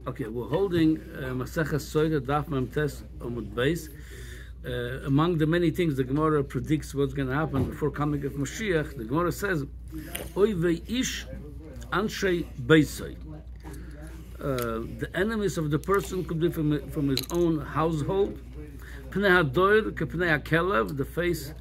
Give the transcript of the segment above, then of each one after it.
Okay, we're holding Maseches Soida Daf Mem Tes Amud Beis. Among the many things the Gemara predicts what's going to happen before coming of Mashiach, the Gemara says, Oy ve'ish anshei beisai. The enemies of the person could be from his own household. Pnei hadoir kepnei hakelev, the face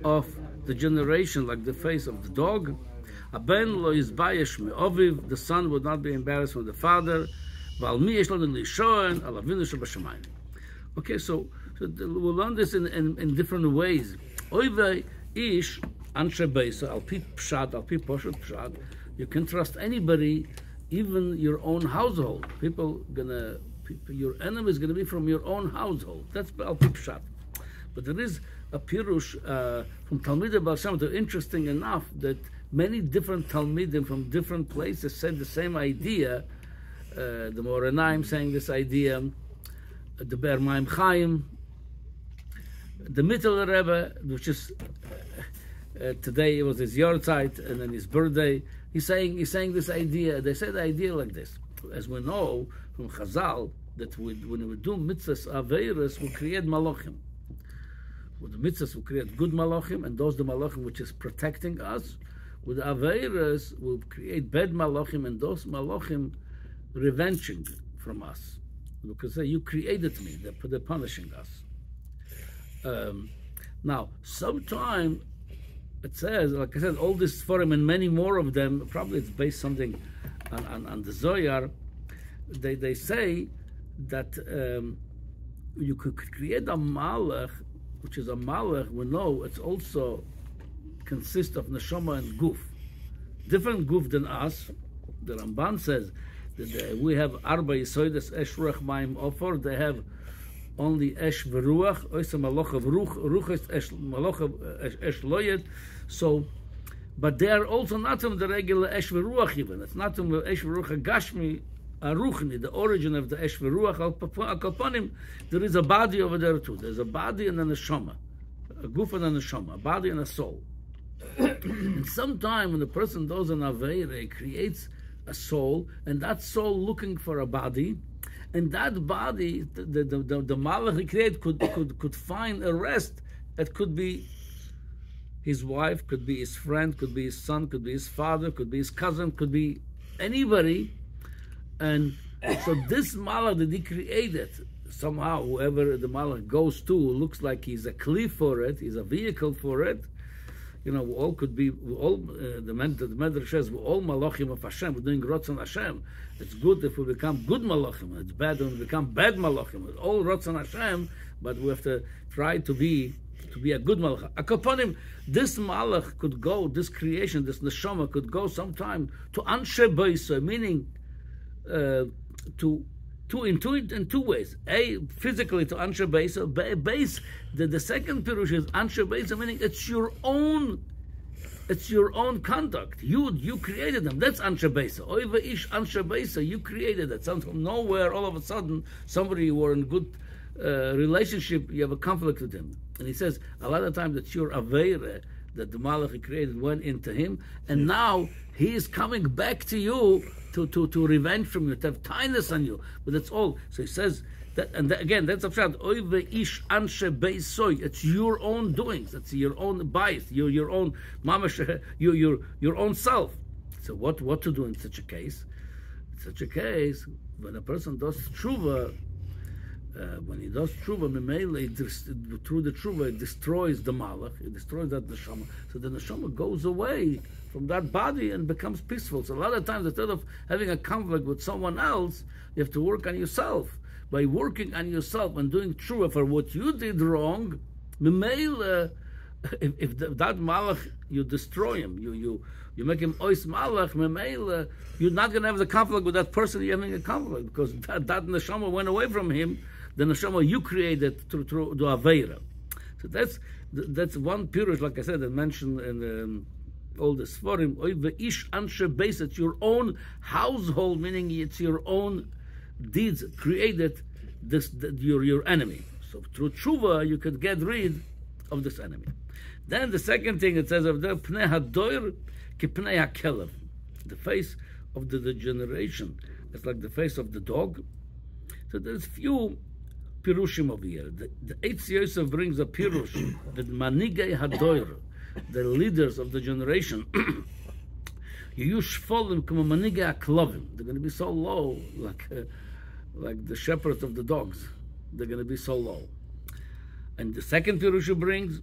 of the generation, like the face of the dog. Aben lo yizbayesh me'oviv, the son would not be embarrassed from the father. Okay, so we'll learn this in different ways. Oive ish anshe beisa al pi pshat al pi poshet pshat. You can trust anybody, even your own household. Your enemy is gonna be from your own household. That's al pi pshat. But there is a pirush from Talmidei Baal Shem Tov, interesting enough that many different Talmidim from different places said the same idea. The Moranaim saying this idea, the Ber Maim Chaim, the Mittel Rebbe, which is today it was his Yortzeit and then his birthday. He's saying this idea. They say the idea like this: as we know from Chazal that when we do mitzvahs aveiros, we create malachim. With the mitzvahs, we create good malachim, and those the malachim which is protecting us. With the aveiros, we create bad malachim, and those malachim revenging from us, because you created me, they're punishing us. Now, sometime it says, like I said, all this forum and many more of them, probably it's based something on the Zohar. They say that you could create a malach, which is a malach. We know it's also consists of neshama and guf, different guf than us. The Ramban says we have arba yisoides esh ruach mayim ofor. They have only esh v'ruach. Oisa malach of ruach is esh malach of esh loyed. So, but they are also not from the regular esh v'ruach even. It's not from the esh v'ruach gashmi aruchni, the origin of the esh v'ruach al kalpanim. There is a body over there too. There's a body and a neshama, a guf and a neshama, a body and a soul. And sometime when the person does an aveira, he creates a soul, and that soul looking for a body, and that body, the malach he created could find a rest. It could be his wife, could be his friend, could be his son, could be his father, could be his cousin, could be anybody. And so this malach that he created, somehow whoever the malach goes to looks like he's a kli for it, he's a vehicle for it. You know, we all could be, the Medrash says, we're all malachim of Hashem, we're doing Ratzon Hashem. It's good if we become good malachim, it's bad when we become bad malachim. It's all Ratzon Hashem, but we have to try to be a good malach. Akaponim, this malach could go, this creation, this neshama could go sometime to anshe beisa, meaning in two ways. A, physically to anshe beisa. Base, the second pirush is anshe beisa, meaning it's your own conduct. You created them. That's anshe beisa. Oiva ish anshe beisa. You created it. Sounds from nowhere. All of a sudden, somebody you were in good relationship, you have a conflict with him. And he says a lot of times that your aveire that the malach he created went into him, and now he is coming back to you to revenge from you, to have kindness on you. But that's all. So he says that, and again, that's a pshat. Oive ish anshe beisoy. It's your own doings. It's your own bias. Your own mamash. Your own self. So what to do in such a case? In such a case, when a person does tshuva, when he does tshuva, through the tshuva, it destroys the malach. It destroys that neshama. So the neshama goes away from that body and becomes peaceful. So a lot of times, instead of having a conflict with someone else, you have to work on yourself. By working on yourself and doing tshuva for what you did wrong, if that malach, you destroy him, you make him ois malach, you're not going to have the conflict with that person you're having a conflict, because that neshama went away from him, the neshama you created through the aveira. So that's one pirush, like I said, I mentioned in all the Sforim, oive ish anshe beis, it's your own household, meaning it's your own deeds created your enemy. So through tshuva, you could get rid of this enemy. Then the second thing it says of the pnei hadoir ki pnei hakelev, the face of the generation, It's like the face of the dog. So there's few pirushim over here. The Eitz Yosef brings a pirush that manigei hadoir, the leaders of the generation, you shfolim k'mo manigei haklovim. They're going to be so low, like the shepherds of the dogs. They're going to be so low. And the second pirush he brings,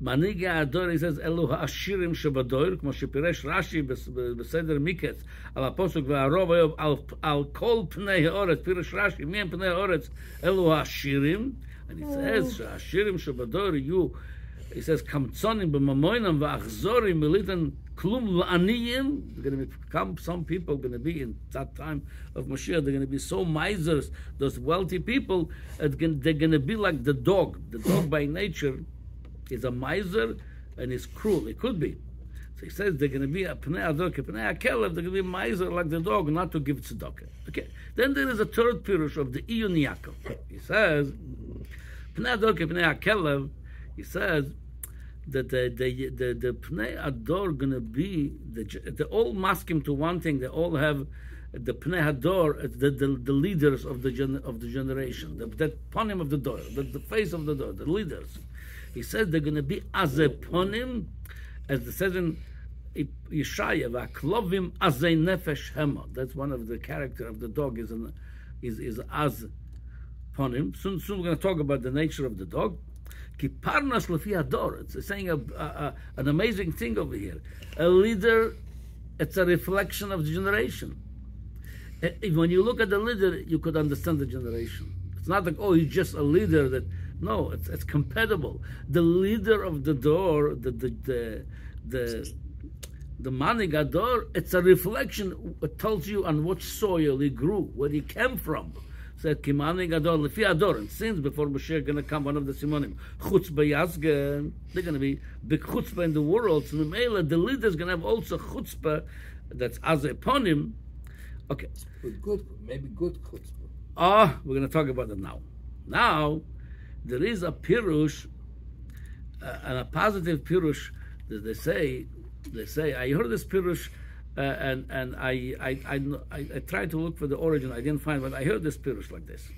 manigei hadoir, he says, elu ha'ashirim shebadoir, k'mo shepiresh Rashi beseder miketz, al ha'posuk ve'arov al kol pnei ha'oretz, piresh Rashi, mi'en pnei ha'oretz, elu ha'ashirim, and he says, ha'ashirim shebadoir, he says, kamtzonim b'mamoinam v'achzorim militan klum la'aniyim. They're going to become, some people are going to be, in that time of Mashiach, they're going to be so misers, those wealthy people, they're going to be like the dog. The dog by nature is a miser and is cruel. It could be. So he says they're going to be a pnei ador pnei akelev. They're going to be a miser like the dog, not to give tzedakah. Okay. Then there is a third pirush of the Ein Yaakov. He says pnei ador pnei akelev. He says that the pnei ador going to be they all mask him to one thing. They all have the pnei hador, the leaders of the generation. That ponim of the door, the face of the door, the leaders. He says they're going to be as a ponim, as it says in Yeshaya, v'aklovim azei nefesh hema. That's one of the character of the dog is as ponim. Soon we're going to talk about the nature of the dog. Ki parnas lefi hador. It's saying an amazing thing over here. A leader, it's a reflection of the generation. When you look at the leader, you could understand the generation. It's not like, oh, he's just a leader that. No, it's compatible. The leader of the door, the manig ador, it's a reflection. It tells you on what soil he grew, where he came from. Said kimanig ador lefi ador. And since before Mashiach going to come, one of the simonim chutzpah yazgen, they're going to be big chutzpah in the world. So the leader is going to have also chutzpah that's as upon him. Okay, but maybe good chutzpah. We're going to talk about it now. Now. There is a pirush, and a positive pirush that they say. I heard this pirush, and I tried to look for the origin. I didn't find, but I heard this pirush like this.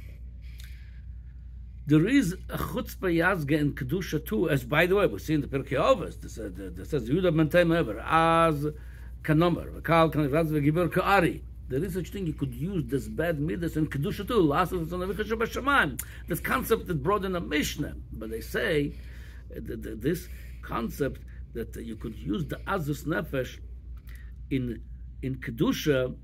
There is a chutzpah yazge in kedusha too, as by the way we see in the Pirkei Avos. This says Yehuda ben Ever as kanomer v'kal kanivraz v'gibur ka'ari. There is such thing, you could use this bad midas in Kedusha too. This concept that brought in a Mishnah. But they say this concept that you could use the Azus Nefesh in Kedusha.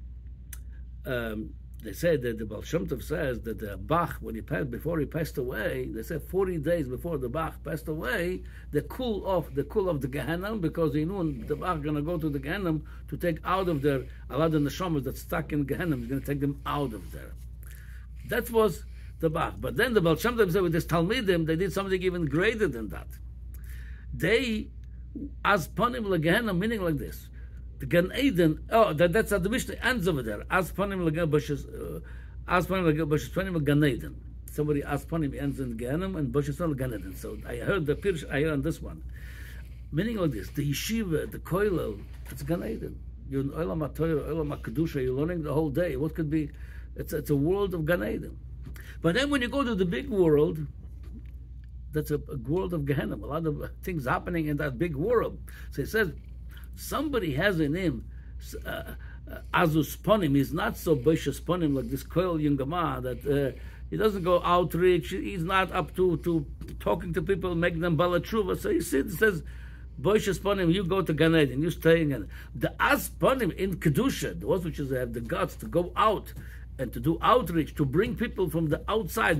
They say that the Baal Shem Tov says that the Bach, when before he passed away, they said 40 days before the Bach passed away, they cool off the Gehenna, because he knew the Bach going to go to the Gehenna to take out of there a lot of the neshamas that's stuck in Gehenna. He's going to take them out of there. That was the Bach. But then the Baal Shem Tov said with this Talmidim, they did something even greater than that. They, as panim leGehenna, meaning like this. The Gan Eden, that's how the Mishnah ends over there. As panim bushes, panim Gan Eden. Somebody as panim ends in Gehenim and bushes on Gan Eden. So I heard the Pirush, I heard on this one. Meaning like this, the yeshiva, the koilel, it's Gan Eden. You're in Olam HaTorah, Olam HaKedusha, you're learning the whole day. What could be, it's a world of Gan Eden. But then when you go to the big world, that's a world of Gehenim. A lot of things happening in that big world. So it says, somebody has in him azus ponim. He's not so boishas ponim like this koil yungama that he doesn't go outreach. He's not up to talking to people, making them balatshuva. So you see, it says boishas ponim. You go to Gan Eden, you stay in Gan Eden. The as ponim in kedusha, those which have the guts to go out and to do outreach, to bring people from the outside,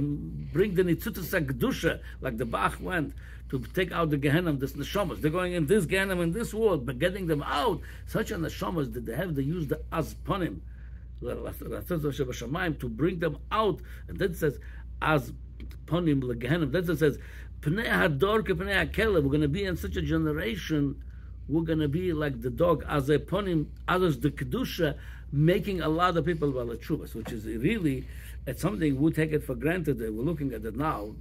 bring the nitzutas kedusha, like the Bach went. To take out the Gehenna, this neshamas. They're going in this Gehenna, in this world, but getting them out, such a neshamas that they have to use the azponim, to bring them out. And then it says, azponim leGehenna. Then it says, pnei hador kepnei hakelev. We're going to be in such a generation, we're going to be like the dog, as a ponim, others the kedusha, making a lot of people balachuvas, which is really, it's something we take it for granted. We're looking at it now.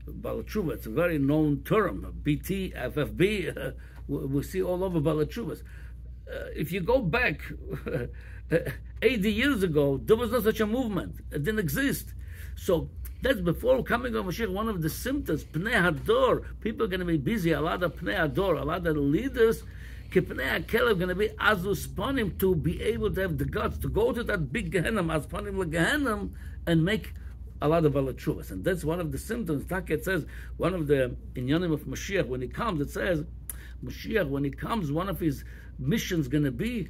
Balachuva, it's a very known term. BT, FFB, we see all over Balachuvas. If you go back 80 years ago, there was no such a movement. It didn't exist. So that's before coming of Mashiach, one of the symptoms, Pnei Hador. People are going to be busy, a lot of Pnei Hador, a lot of leaders, Pnei HaKelev are going to be Azus Panim, to be able to have the guts to go to that big Gehenna, Az Panim LeGehenna, and make a lot of Balatshuvas. And that's one of the symptoms. It says, one of the inyanim of Mashiach, when he comes, it says, Mashiach, when he comes, one of his missions going to be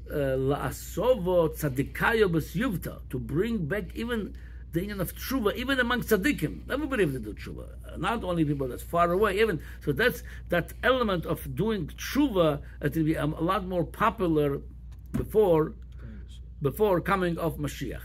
La'asovo Tzadikayo B'Syuvta, to bring back even the union of tshuva, even among tzaddikim. Everybody has to do tshuva, not only people that's far away. Even so, that's that element of doing tshuva that will be a lot more popular before coming of Mashiach.